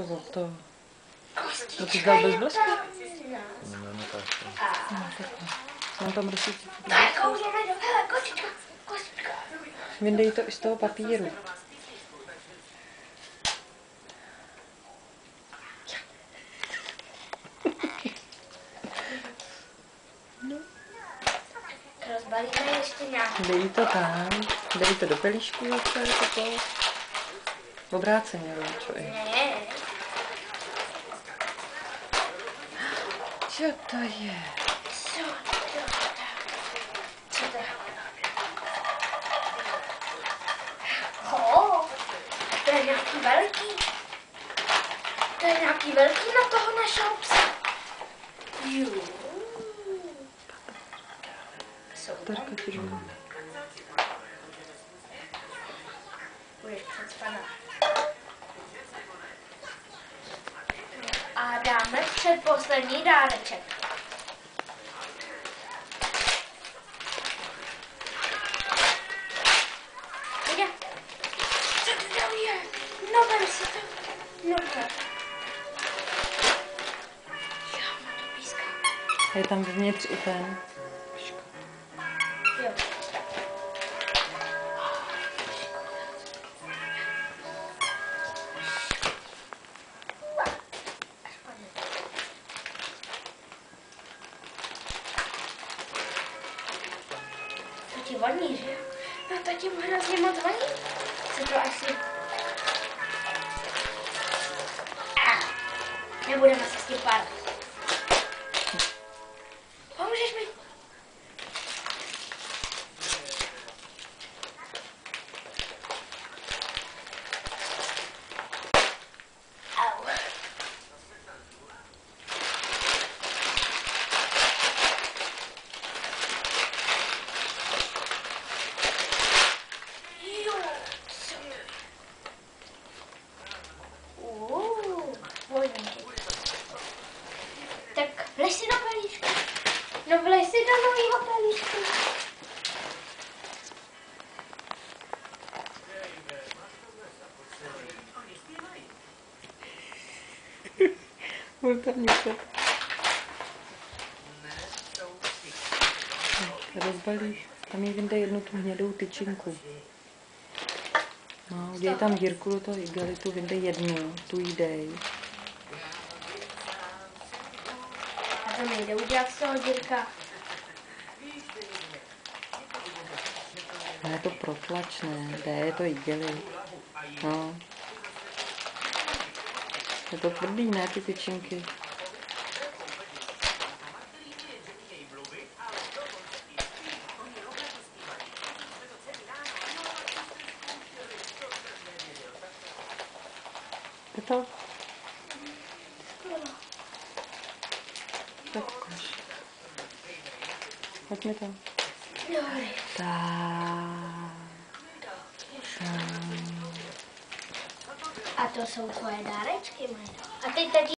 to. No ty dal bez blesku? No tak. Mám tam rosící. Vyndej to i z toho papíru. Rozbalíme ještě nějak. Dej to tam. Dej to do pelíšku zase. Obráceně, Loučo. Ne. Co to je? Co to je? To je nějaký velký. To je nějaký velký na toho našeho psa. Terka ti jdu. Budeš předspaná. A dáme předposlední dáreček. Jde. Co to tam je? No, vem si to. No, jo, má to píská. Je tam vevnitř i ten. Jo. To ti voní, že jo? No to ti hrozně moc voní. Co to asi... Nebudeme se s tím párat. Pomůžeš mi? Au. Jo, co to je? Voní. Tak vlez si do pelíčku. No vlez si do nového pelíčku. Bude tam něco. Rozbalíš. Tam jí vyndej jednu tu hnědou tyčinku. No, udělej tam dírku do toho igelitu, vyndej jednu, tu jí dej. A to nejde udělat z toho dírka. Ne, to protlačné, je to igelit. No. Je to tvrdý, ne, ty tyčinky. Je to? Tak ukáž. Hoď mi to. Dobrý. A to jsou tvoje dárečky, Majdo. A teď